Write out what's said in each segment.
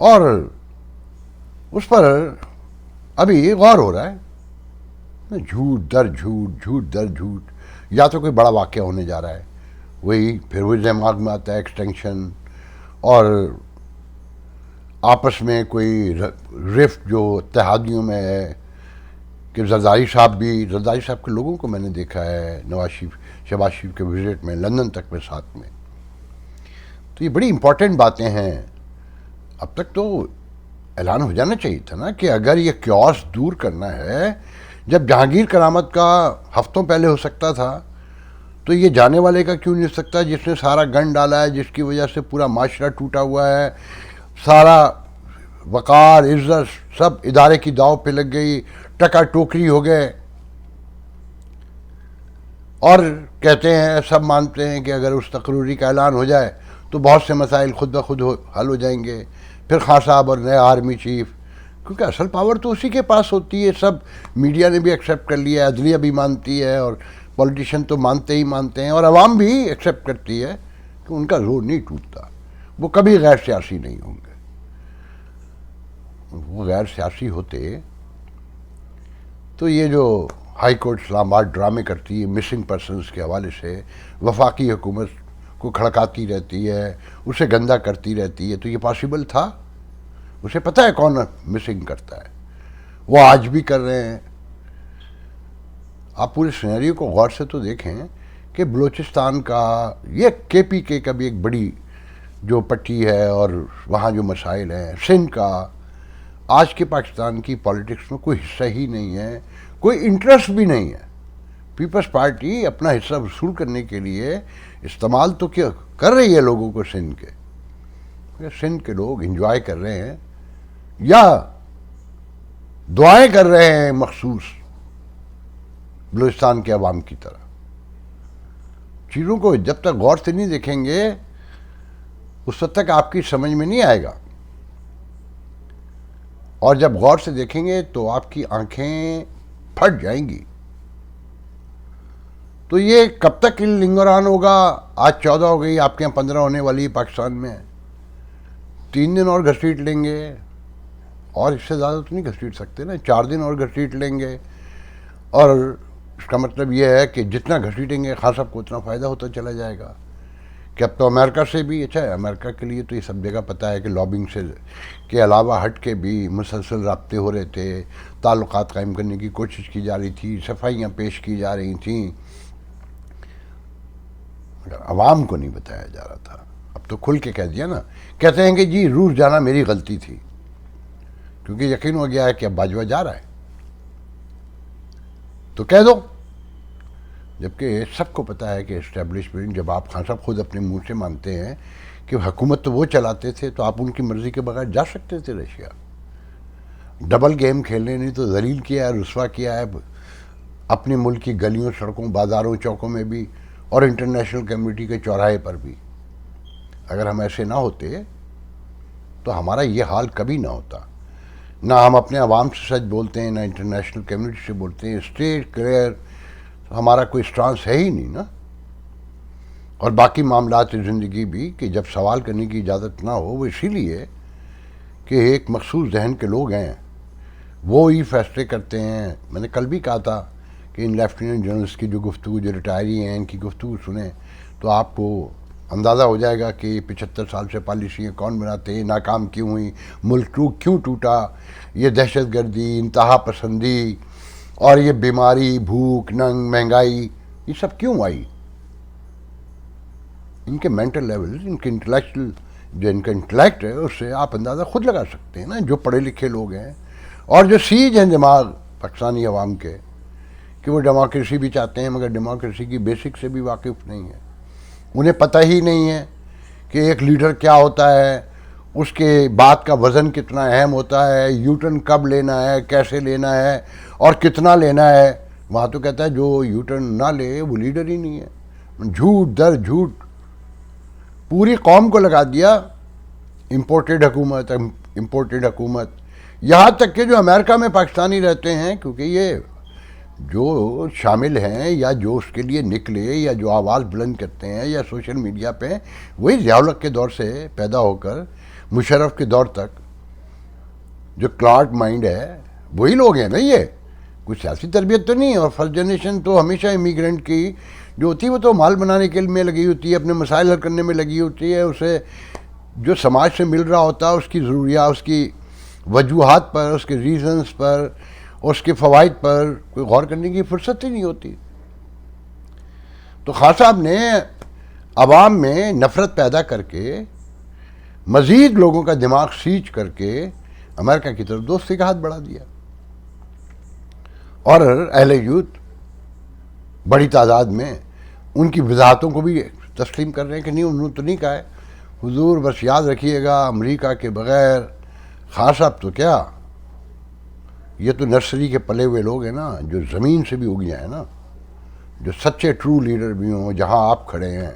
اور اس پر ابھی غور ہو رہا ہے، جھوٹ در جھوٹ، جھوٹ در جھوٹ، یا تو کوئی بڑا واقعہ ہونے جا رہا ہے، وہی پھر وہی دماغ میں آتا ہے ایکسٹینشن، اور آپس میں کوئی رفٹ جو اتحادیوں میں ہے، کہ زرداری صاحب کے لوگوں کو میں نے دیکھا ہے شہباز شریف کے وزٹ میں لندن تک میں ساتھ میں. تو یہ بڑی امپورٹنٹ باتیں ہیں. اب تک تو اعلان ہو جانا چاہیے تھا نا کہ اگر یہ کیوس دور کرنا ہے، جب جہانگیر کرامت کا ہفتوں پہلے ہو سکتا تھا تو یہ جانے والے کا کیوں نہیں ہو سکتا جس نے سارا گن ڈالا ہے، جس کی وجہ سے پورا معاشرہ ٹوٹا ہوا ہے، سارا وقار عزت سب ادارے کی داؤ پہ لگ گئی، ٹکا ٹوکری ہو گئے. اور کہتے ہیں، سب مانتے ہیں کہ اگر اس تقرری کا اعلان ہو جائے تو بہت سے مسائل خود بخود حل ہو جائیں گے. پھر خان صاحب اور نئے آرمی چیف، کیونکہ اصل پاور تو اسی کے پاس ہوتی ہے. سب میڈیا نے بھی ایکسیپٹ کر لیا ہے، عدلیہ بھی مانتی ہے، اور پولیٹیشین تو مانتے ہی مانتے ہیں، اور عوام بھی ایکسیپٹ کرتی ہے کہ ان کا زور نہیں ٹوٹتا. وہ کبھی غیر سیاسی نہیں ہوں گے. وہ غیر سیاسی ہوتے تو یہ جو ہائی کورٹ اسلام آباد ڈرامے کرتی ہے مسنگ پرسنز کے حوالے سے، وفاقی حکومت کو کھڑکاتی رہتی ہے، اسے گندا کرتی رہتی ہے، تو یہ پاسبل تھا؟ اسے پتہ ہے کون مسنگ کرتا ہے. وہ آج بھی کر رہے ہیں. آپ پورے سینیریو کو غور سے تو دیکھیں کہ بلوچستان کا، یہ کے پی کے کا بھی ایک بڑی جو پٹی ہے اور وہاں جو مسائل ہیں، سندھ کا، آج کے پاکستان کی پالیٹکس میں کوئی حصہ ہی نہیں ہے، کوئی انٹرسٹ بھی نہیں ہے. پیپلز پارٹی اپنا حصہ وصول کرنے کے لیے استعمال تو کیا کر رہی ہے لوگوں کو سندھ کے. سندھ کے لوگ انجوائے کر رہے ہیں یا دعائیں کر رہے ہیں مخصوص بلوچستان کے عوام کی طرح. چیزوں کو جب تک غور سے نہیں دیکھیں گے اس وقت تک آپ کی سمجھ میں نہیں آئے گا، اور جب غور سے دیکھیں گے تو آپ کی آنکھیں پھٹ جائیں گی. تو یہ کب تک لنگران ہوگا؟ آج 14 ہو گئی، آپ کے یہاں 15 ہونے والی پاکستان میں. 3 دن اور گھسیٹ لیں گے، اور اس سے زیادہ تو نہیں گھسیٹ سکتے نا. 4 دن اور گھسیٹ لیں گے، اور اس کا مطلب یہ ہے کہ جتنا گھسیٹیں گے خان صاحب کو اتنا فائدہ ہوتا چلا جائے گا. کہ اب تو امریکہ سے بھی، اچھا ہے امریکہ کے لیے تو یہ سب جگہ پتہ ہے کہ لابنگ سے کے علاوہ ہٹ کے بھی مسلسل رابطے ہو رہے تھے، تعلقات قائم کرنے کی کوشش کی جا رہی تھی، صفائیاں پیش کی جا رہی تھیں، مگر عوام کو نہیں بتایا جا رہا تھا. اب تو کھل کے کہہ دیا نا. کہتے ہیں کہ جی روس جانا میری غلطی تھی، کیونکہ یقین ہو گیا ہے کہ اب باجوہ جا رہا ہے تو کہہ دو. جبکہ سب کو پتہ ہے کہ اسٹیبلشمنٹ، جب آپ خان صاحب خود اپنے منہ سے مانتے ہیں کہ حکومت تو وہ چلاتے تھے تو آپ ان کی مرضی کے بغیر جا سکتے تھے رشیا. ڈبل گیم کھیلنے نے تو ذلیل کیا ہے، رسوا کیا ہے اپنے ملک کی گلیوں، سڑکوں، بازاروں، چوکوں میں بھی، اور انٹرنیشنل کمیونٹی کے چوراہے پر بھی. اگر ہم ایسے نہ ہوتے تو ہمارا یہ حال کبھی نہ ہوتا. نہ ہم اپنے عوام سے سچ بولتے ہیں، نہ انٹرنیشنل کمیونٹی سے بولتے ہیں. اسٹیٹ کلیئر ہمارا کوئی سٹانس ہے ہی نہیں نا. اور باقی معاملات زندگی بھی کہ جب سوال کرنے کی اجازت نہ ہو، وہ اسی لیے کہ ایک مخصوص ذہن کے لوگ ہیں، وہ ہی فیصلے کرتے ہیں. میں نے کل بھی کہا تھا کہ ان لیفٹیننٹ جنرلز کی جو گفتگو، جو ریٹائری ہیں، ان کی گفتگو سنیں تو آپ کو اندازہ ہو جائے گا کہ 75 سال سے پالیسیاں کون بناتے ہیں، ناکام کیوں ہوئی، ملک کیوں ٹوٹا. یہ دہشت گردی، انتہا پسندی، اور یہ بیماری، بھوک، ننگ، مہنگائی، یہ سب کیوں آئی؟ ان کے مینٹل لیول، ان کے انٹلیکچل، جو ان کا انٹلیکٹ ہے، اس سے آپ اندازہ خود لگا سکتے ہیں نا. جو پڑھے لکھے لوگ ہیں اور جو سیج ہیں دماغ پاکستانی عوام کے، کہ وہ ڈیموکریسی بھی چاہتے ہیں مگر ڈیموکریسی کی بیسک سے بھی واقف نہیں ہے. انہیں پتہ ہی نہیں ہے کہ ایک لیڈر کیا ہوتا ہے، اس کے بات کا وزن کتنا اہم ہوتا ہے، یوٹرن کب لینا ہے، کیسے لینا ہے، اور کتنا لینا ہے. وہاں تو کہتا ہے جو یوٹرن نہ لے وہ لیڈر ہی نہیں ہے. جھوٹ در جھوٹ پوری قوم کو لگا دیا. امپورٹڈ حکومت، امپورٹڈ حکومت. یہاں تک کہ جو امریکہ میں پاکستانی رہتے ہیں، کیونکہ یہ جو شامل ہیں یا جو اس کے لیے نکلے یا جو آواز بلند کرتے ہیں یا سوشل میڈیا پہ، وہی ضیاء الحق کے دور سے پیدا ہو کر مشرف کے دور تک جو کلاٹ مائنڈ ہے وہی لوگ ہیں نا. یہ کوئی سیاسی تربیت تو نہیں ہے. اور فرسٹ جنریشن تو ہمیشہ امیگرینٹ کی جو ہوتی ہے وہ تو مال بنانے کے میں لگی ہوتی ہے, اپنے مسائل حل کرنے میں لگی ہوتی ہے. اسے جو سماج سے مل رہا ہوتا ہے اس کی ضروریات, اس کی وجوہات پر, اس کے ریزنز پر, اور اس کے فوائد پر کوئی غور کرنے کی فرصت ہی نہیں ہوتی. تو خان صاحب نے عوام میں نفرت پیدا کر کے, مزید لوگوں کا دماغ سیچ کر کے امریکہ کی طرف دوستی کا ہاتھ بڑھا دیا. اور اہل یوتھ بڑی تعداد میں ان کی وضاحتوں کو بھی تسلیم کر رہے ہیں کہ نہیں, انہوں نے تو نہیں کہا ہے. حضور بس یاد رکھیے گا, امریکہ کے بغیر خان صاحب تو کیا, یہ تو نرسری کے پلے ہوئے لوگ ہیں نا, جو زمین سے بھی اگ جائیں نا, جو سچے ٹرو لیڈر بھی ہوں. جہاں آپ کھڑے ہیں,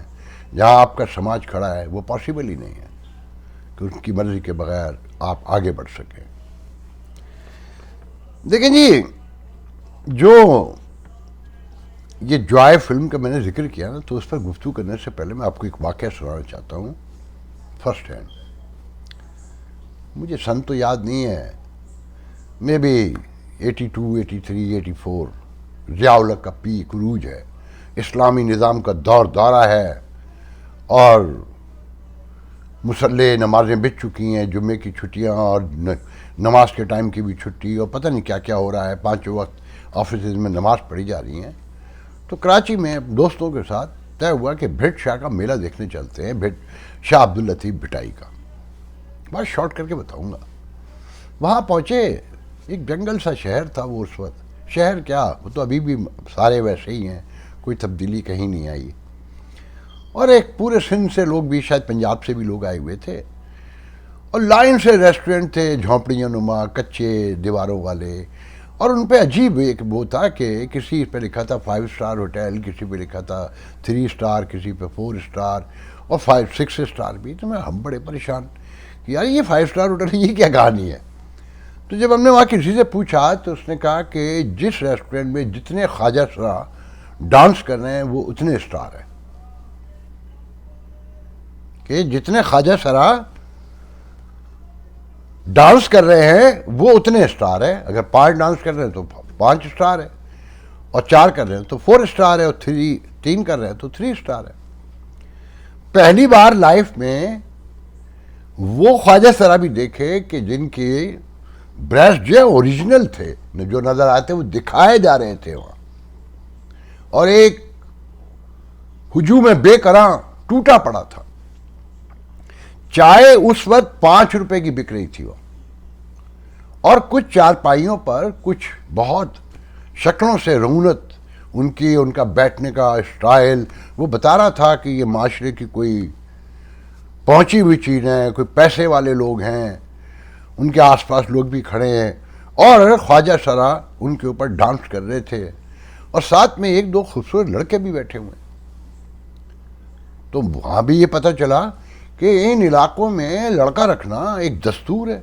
جہاں آپ کا سماج کھڑا ہے, وہ پاسبل ہی نہیں ہے کہ ان کی مرضی کے بغیر آپ آگے بڑھ سکیں. دیکھیں جی, جو یہ جوائے فلم کا میں نے ذکر کیا نا, تو اس پر گفتگو کرنے سے پہلے میں آپ کو ایک واقعہ سنانا چاہتا ہوں فرسٹ ہینڈ. مجھے سن تو یاد نہیں ہے, میں بھی 82, 83, 84 ضیاء الحق کا پیک عروج ہے, اسلامی نظام کا دور دورہ ہے, اور مسلح نمازیں بچ چکی ہیں, جمعے کی چھٹیاں اور نماز کے ٹائم کی بھی چھٹی, اور پتہ نہیں کیا کیا ہو رہا ہے. 5 وقت آفیسز میں نماز پڑھی جا رہی ہیں. تو کراچی میں دوستوں کے ساتھ طے ہوا کہ بھٹ شاہ کا میلہ دیکھنے چلتے ہیں, شاہ عبداللطیف بھٹائی کا. بات شارٹ کر کے بتاؤں گا. وہاں پہنچے, ایک جنگل سا شہر تھا وہ اس وقت. شہر کیا, وہ تو ابھی بھی سارے ویسے ہی ہیں, کوئی تبدیلی کہیں نہیں آئی. اور ایک پورے سندھ سے لوگ بھی, شاید پنجاب سے بھی لوگ آئے ہوئے تھے, اور لائن سے ریسٹورنٹ تھے, جھونپڑیاں نما, کچے دیواروں والے. اور ان پہ عجیب ایک وہ تھا کہ کسی پہ لکھا تھا 5 اسٹار ہوٹل, کسی پہ لکھا تھا 3 اسٹار, کسی پہ 4 اسٹار, اور 6 اسٹار بھی. تو ہم بڑے پریشان کہ یار یہ 5 اسٹار ہوٹل, یہ کیا کہانی ہے. تو جب ہم نے وہاں کسی سے پوچھا تو اس نے کہا کہ جس ریسٹورنٹ میں جتنے خواجہ سرا ڈانس کر رہے ہیں وہ اتنے اسٹار ہیں. کہ جتنے خواجہ سرا ڈانس کر رہے ہیں وہ اتنے اسٹار ہیں. اگر 5 ڈانس کر رہے ہیں تو 5 اسٹار ہے, اور 4 کر رہے ہیں تو 4 اسٹار ہے, اور 3 کر رہے ہیں تو 3 اسٹار ہے. پہلی بار لائف میں وہ خواجہ سرا بھی دیکھے کہ جن کے بریسٹ جو اوریجنل تھے, جو نظر آتے وہ دکھائے جا رہے تھے وہاں, اور ایک ہجوم بے قراں ٹوٹا پڑا تھا. چائے اس وقت 5 روپے کی بک رہی تھی وہ, اور کچھ چارپائیوں پر کچھ بہت شکلوں سے رونت ان کا بیٹھنے کا اسٹائل وہ بتا رہا تھا کہ یہ معاشرے کی کوئی پہنچی ہوئی چیز ہے, کوئی پیسے والے لوگ ہیں, ان کے آس پاس لوگ بھی کھڑے ہیں, اور خواجہ سرا ان کے اوپر ڈانس کر رہے تھے, اور ساتھ میں 1-2 خوبصورت لڑکے بھی بیٹھے ہوئے. تو وہاں بھی یہ پتہ چلا کہ ان علاقوں میں لڑکا رکھنا ایک دستور ہے,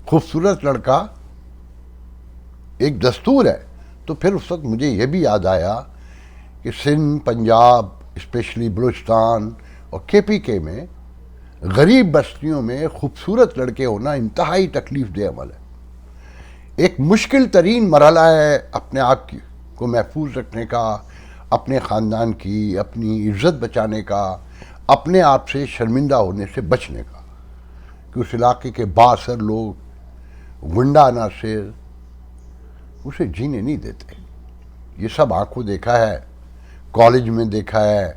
خوبصورت لڑکا ایک دستور ہے. تو پھر اس وقت مجھے یہ بھی یاد آیا کہ سندھ, پنجاب, اسپیشلی بلوچستان اور KPK میں غریب بستیوں میں خوبصورت لڑکے ہونا انتہائی تکلیف دہ عمل ہے. ایک مشکل ترین مرحلہ ہے اپنے آپ کو محفوظ رکھنے کا, اپنے خاندان کی, اپنی عزت بچانے کا, اپنے آپ سے شرمندہ ہونے سے بچنے کا, کہ اس علاقے کے بااثر لوگ غنڈہ عناصر اسے جینے نہیں دیتے. یہ سب آنکھوں دیکھا ہے, کالج میں دیکھا ہے,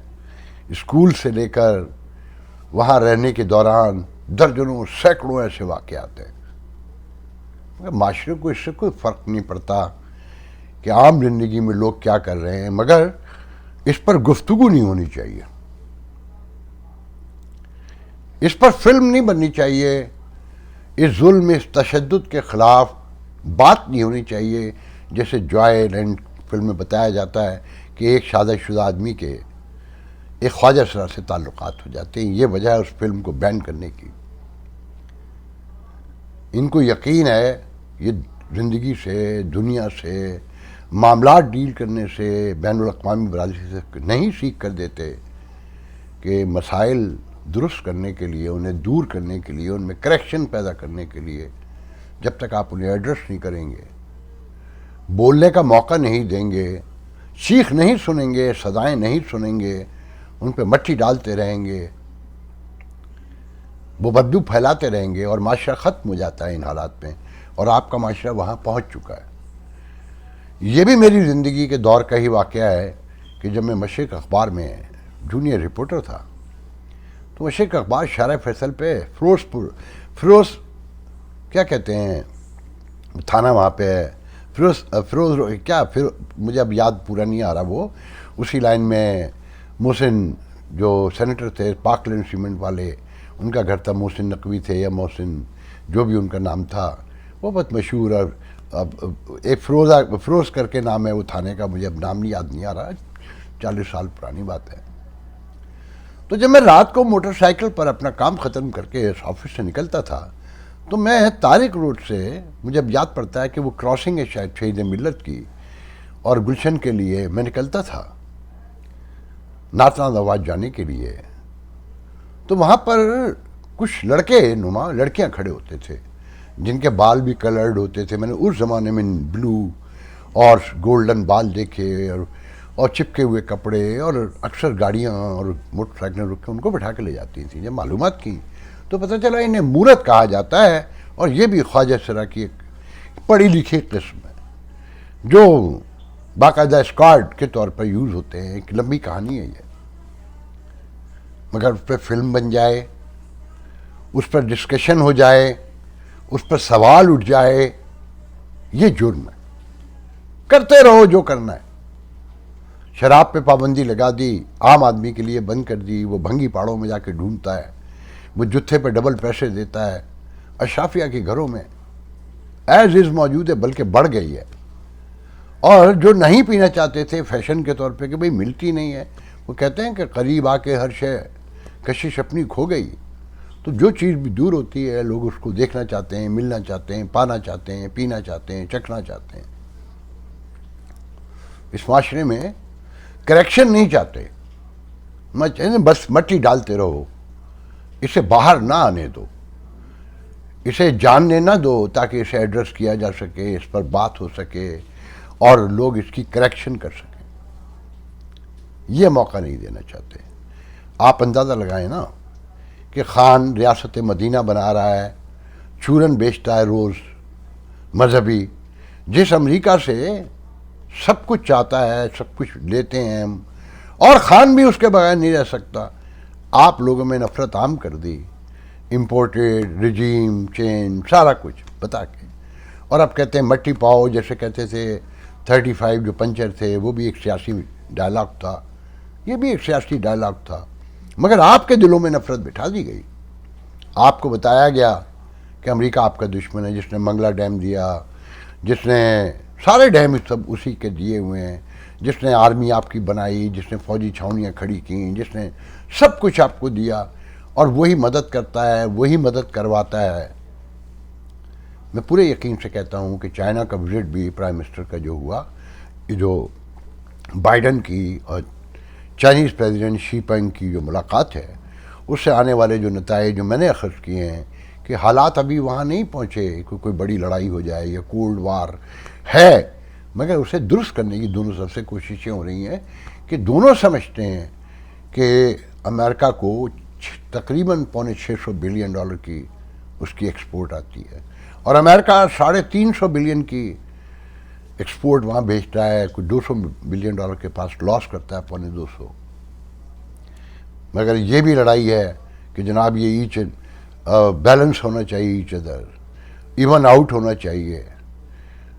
اسکول سے لے کر وہاں رہنے کے دوران درجنوں سینکڑوں ایسے واقعات ہیں. معاشرے کو اس سے کوئی فرق نہیں پڑتا کہ عام زندگی میں لوگ کیا کر رہے ہیں, مگر اس پر گفتگو نہیں ہونی چاہیے, اس پر فلم نہیں بننی چاہیے, اس ظلم, اس تشدد کے خلاف بات نہیں ہونی چاہیے. جیسے جوائے لینڈ فلم میں بتایا جاتا ہے کہ ایک شادی شدہ آدمی کے ایک خواجہ سرا سے تعلقات ہو جاتے ہیں. یہ وجہ ہے اس فلم کو بین کرنے کی. ان کو یقین ہے یہ زندگی سے, دنیا سے, معاملات ڈیل کرنے سے, بین الاقوامی برادری سے نہیں سیکھ کر دیتے کہ مسائل درست کرنے کے لیے, انہیں دور کرنے کے لیے, ان میں کریکشن پیدا کرنے کے لیے جب تک آپ انہیں ایڈریس نہیں کریں گے، بولنے کا موقع نہیں دیں گے، چیخ نہیں سنیں گے، صدائیں نہیں سنیں گے، ان پہ مٹی ڈالتے رہیں گے، وہ بدبو پھیلاتے رہیں گے، اور معاشرہ ختم ہو جاتا ہے ان حالات میں، اور آپ کا معاشرہ وہاں پہنچ چکا ہے۔ یہ بھی میری زندگی کے دور کا ہی واقعہ ہے کہ جب میں مشرق اخبار میں جونیئر رپورٹر تھا، تو مشرق اخبار شارع فیصل پہ فیروز کیا کہتے ہیں تھانہ وہاں پہ ہے، فیروز کیا، مجھے اب یاد پورا نہیں آ رہا، وہ اسی لائن میں محسن جو سینیٹر تھے پاک لینڈ سیمنٹ والے، ان کا گھر تھا، محسن نقوی تھے یا محسن جو بھی ان کا نام تھا، وہ بہت مشہور، اور ایک فیروز کر کے نام ہے وہ تھانے کا، مجھے اب نام یاد نہیں آ رہا، 40 سال پرانی بات ہے۔ تو جب میں رات کو موٹر سائیکل پر اپنا کام ختم کر کے اس آفس سے نکلتا تھا، تو میں طارق روڈ سے، مجھے اب یاد پڑتا ہے کہ وہ کراسنگ ہے شاید شہید ملت کی، اور گلشن کے لیے میں نکلتا تھا ناتناز آواز جانے کے لیے، تو وہاں پر کچھ لڑکے نما لڑکیاں کھڑے ہوتے تھے جن کے بال بھی کلرڈ ہوتے تھے۔ میں نے اس زمانے میں بلو اور گولڈن بال دیکھے، اور چپکے ہوئے کپڑے، اور اکثر گاڑیاں اور موٹر سائیکلیں رک کے ان کو بٹھا کے لے جاتی تھیں۔ جب معلومات کی تو پتہ چلا انہیں مورت کہا جاتا ہے، اور یہ بھی خواجہ سرا کی ایک پڑھی لکھی قسم ہے جو باقاعدہ اسکارڈ کے طور پر یوز ہوتے ہیں۔ ایک لمبی کہانی ہے یہ، مگر اس پہ فلم بن جائے، اس پر ڈسکشن ہو جائے، اس پر سوال اٹھ جائے، یہ جرم ہے۔ کرتے رہو جو کرنا ہے۔ شراب پہ پابندی لگا دی، عام آدمی کے لیے بند کر دی، وہ بھنگی پاڑوں میں جا کے ڈھونڈتا ہے، وہ جتھے پہ ڈبل پیسے دیتا ہے۔ اشرافیہ کے گھروں میں ایز از موجود ہے، بلکہ بڑھ گئی ہے، اور جو نہیں پینا چاہتے تھے فیشن کے طور پہ کہ بھئی ملتی نہیں ہے، وہ کہتے ہیں کہ قریب آ کے ہر شے کشش اپنی کھو گئی۔ تو جو چیز بھی دور ہوتی ہے لوگ اس کو دیکھنا چاہتے ہیں، ملنا چاہتے ہیں، پانا چاہتے ہیں، پینا چاہتے ہیں، چکھنا چاہتے ہیں۔ اس معاشرے میں کریکشن نہیں چاہتے، بس مٹی ڈالتے رہو، اسے باہر نہ آنے دو، اسے جاننے نہ دو تاکہ اسے ایڈریس کیا جا سکے، اس پر بات ہو سکے اور لوگ اس کی کریکشن کر سکیں۔ یہ موقع نہیں دینا چاہتے۔ آپ اندازہ لگائیں نا کہ خان ریاست مدینہ بنا رہا ہے، چورن بیچتا ہے روز مذہبی، جس امریکہ سے سب کچھ چاہتا ہے، سب کچھ لیتے ہیں ہم، اور خان بھی اس کے بغیر نہیں رہ سکتا۔ آپ لوگوں میں نفرت عام کر دی، امپورٹڈ رجیم چینج سارا کچھ بتا کے، اور اب کہتے ہیں مٹی پاؤ، جیسے کہتے تھے 35 جو پنچر تھے، وہ بھی ایک سیاسی ڈائلاگ تھا، یہ بھی ایک سیاسی ڈائلاگ تھا، مگر آپ کے دلوں میں نفرت بٹھا دی گئی۔ آپ کو بتایا گیا کہ امریکہ آپ کا دشمن ہے، جس نے منگلہ ڈیم دیا، جس نے سارے ڈیم سب اسی کے دیے ہوئے ہیں، جس نے آرمی آپ کی بنائی، جس نے فوجی چھاؤنیاں کھڑی کیں، جس نے سب کچھ آپ کو دیا، اور وہی مدد کرتا ہے، وہی مدد کرواتا ہے۔ میں پورے یقین سے کہتا ہوں کہ چائنا کا وزٹ بھی پرائم منسٹر کا جو ہوا، جو بائیڈن کی اور چائنیز پریزیڈنٹ شی پینگ کی جو ملاقات ہے، اس سے آنے والے جو نتائج جو میں نے اخذ کیے ہیں کہ حالات ابھی وہاں نہیں پہنچے کہ کوئی بڑی لڑائی ہو جائے یا کولڈ وار ہے، مگر اسے درست کرنے کی دونوں طرف سے کوششیں ہو رہی ہیں کہ دونوں سمجھتے ہیں کہ امریکہ کو تقریباً $650 بلین کی اس کی ایکسپورٹ آتی ہے، اور امریکہ 350 بلین کی ایکسپورٹ وہاں بھیجتا ہے، کوئی $200 بلین کے پاس لاس کرتا ہے، 250۔ مگر یہ بھی لڑائی ہے کہ جناب یہ ایچ بیلنس ہونا چاہیے، ایچ ادر ایون آؤٹ ہونا چاہیے۔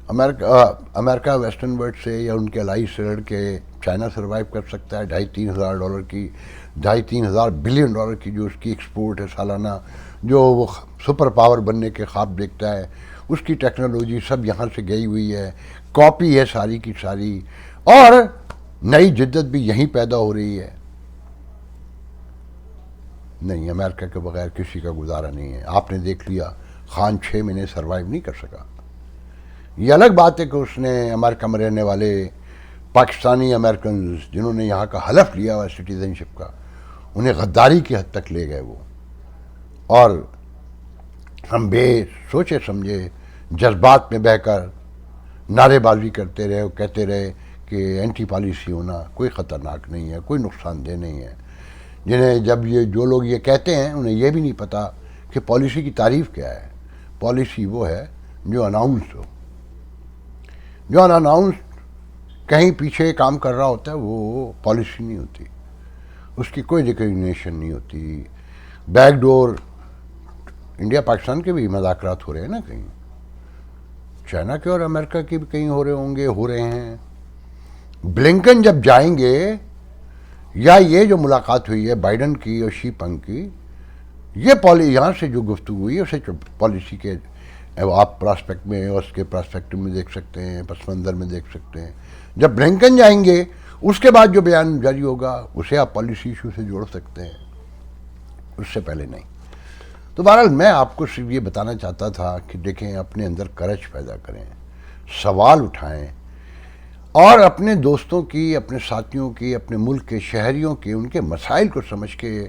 امریکہ ویسٹرن ورلڈ سے یا ان کے الائز سے لڑ کے چائنا سروائیو کر سکتا ہے، $2,500 کی، $2,500 بلین کی جو اس کی ایکسپورٹ ہے سالانہ، جو وہ سپر پاور بننے کے خواب دیکھتا ہے، اس کی ٹیکنالوجی سب یہاں سے گئی ہوئی ہے، کاپی ہے ساری کی ساری، اور نئی جدت بھی یہیں پیدا ہو رہی ہے۔ نہیں، امریکہ کے بغیر کسی کا گزارا نہیں ہے۔ آپ نے دیکھ لیا خان 6 مہینے سروائیو نہیں کر سکا۔ یہ الگ بات ہے کہ اس نے امریکہ میں رہنے والے پاکستانی امریکنز جنہوں نے یہاں کا حلف لیا ہوا سٹیزن شپ کا، انہیں غداری کی حد تک لے گئے وہ، اور ہم بے سوچے سمجھے جذبات میں بہ کر نعرے بازی کرتے رہے اور کہتے رہے کہ اینٹی پالیسی ہونا کوئی خطرناک نہیں ہے، کوئی نقصان دہ نہیں ہے، جنہیں جب یہ جو لوگ یہ کہتے ہیں انہیں یہ بھی نہیں پتا کہ پالیسی کی تعریف کیا ہے۔ پالیسی وہ ہے جو اناؤنس ہو، جو ان اناؤنس کہیں پیچھے کام کر رہا ہوتا ہے، وہ پالیسی نہیں ہوتی، اس کی کوئی ریکگنیشن نہیں ہوتی۔ بیک ڈور انڈیا پاکستان کے بھی مذاکرات ہو رہے ہیں نا، کہیں چائنا کے اور امریکہ کے بھی کہیں ہو رہے ہوں گے، ہو رہے ہیں۔ بلنکن جب جائیں گے، یا یہ جو ملاقات ہوئی ہے بائیڈن کی اور شی پنگ کی، یہ یہاں سے جو گفتگو ہوئی ہے اسے پالیسی کے آپ پراسپیکٹ میں اور اس کے پراسپیکٹو میں دیکھ سکتے ہیں، پس منظر میں دیکھ سکتے ہیں۔ جب بلنکن جائیں گے اس کے بعد جو بیان جاری ہوگا اسے آپ پالیسی ایشو سے جوڑ سکتے ہیں، اس سے پہلے نہیں۔ تو بہرحال میں آپ کو صرف یہ بتانا چاہتا تھا کہ دیکھیں، اپنے اندر کرج پیدا کریں، سوال اٹھائیں، اور اپنے دوستوں کی، اپنے ساتھیوں کی، اپنے ملک کے شہریوں کے ان کے مسائل کو سمجھ کے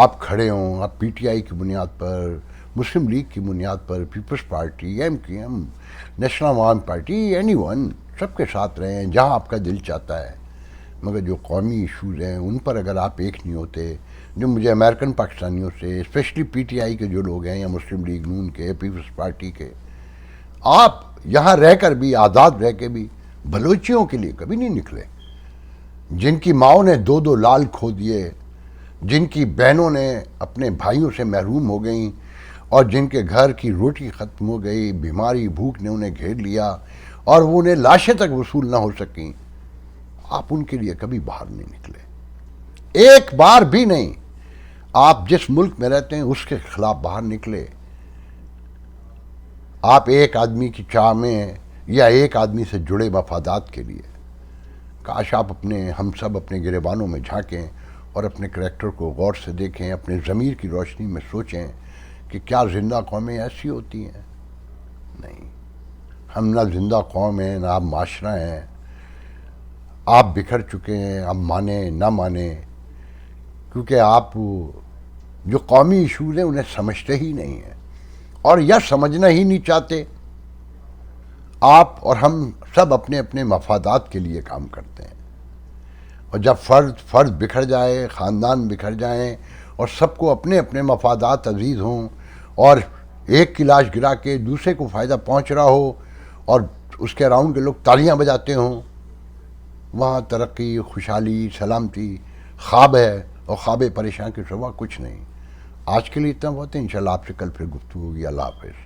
آپ کھڑے ہوں۔ آپ پی ٹی آئی کی بنیاد پر، مسلم لیگ کی بنیاد پر، peoples party, M Q M, national عوام پارٹی، اینی ون، سب کے ساتھ رہیں جہاں آپ کا دل چاہتا ہے۔ مگر جو قومی ایشوز ہیں ان پر اگر آپ ایک نہیں ہوتے، جو مجھے امریکن پاکستانیوں سے، اسپیشلی پی ٹی آئی کے جو لوگ ہیں یا مسلم لیگ نون کے، پیپلز پارٹی کے، آپ یہاں رہ کر بھی، آزاد رہ کے بھی بلوچیوں کے لیے کبھی نہیں نکلے، جن کی ماؤں نے دو دو لال کھو دیے، جن کی بہنوں نے اپنے بھائیوں سے محروم ہو گئیں، اور جن کے گھر کی روٹی ختم ہو گئی، بیماری بھوک نے انہیں گھیر لیا اور وہ انہیں لاشیں تک وصول نہ ہو سکیں، آپ ان کے لیے کبھی باہر نہیں نکلے، ایک بار بھی نہیں۔ آپ جس ملک میں رہتے ہیں اس کے خلاف باہر نکلے، آپ ایک آدمی کی چاہ میں یا ایک آدمی سے جڑے مفادات کے لیے، کاش آپ ہم سب اپنے گریبانوں میں جھانکیں اور اپنے کریکٹر کو غور سے دیکھیں، اپنے ضمیر کی روشنی میں سوچیں کہ کیا زندہ قومیں ایسی ہوتی ہیں؟ نہیں، ہم نہ زندہ قوم ہیں، نہ آپ معاشرہ ہیں۔ آپ بکھر چکے ہیں، اب مانیں نہ مانیں، کیونکہ آپ جو قومی ایشوز ہیں انہیں سمجھتے ہی نہیں ہیں، اور یا سمجھنا ہی نہیں چاہتے۔ آپ اور ہم سب اپنے اپنے مفادات کے لیے کام کرتے ہیں، اور جب فرد بکھر جائے، خاندان بکھر جائیں، اور سب کو اپنے اپنے مفادات عزیز ہوں، اور ایک کی لاش گرا کے دوسرے کو فائدہ پہنچ رہا ہو، اور اس کے اراؤنڈ کے لوگ تالیاں بجاتے ہوں، وہاں ترقی، خوشحالی، سلامتی خواب ہے، اور خواب پریشان کے سوا کچھ نہیں۔ آج کے لیے اتنا بہت ہے، انشاءاللہ آپ سے کل پھر گفتگو ہوگی۔ اللہ حافظ۔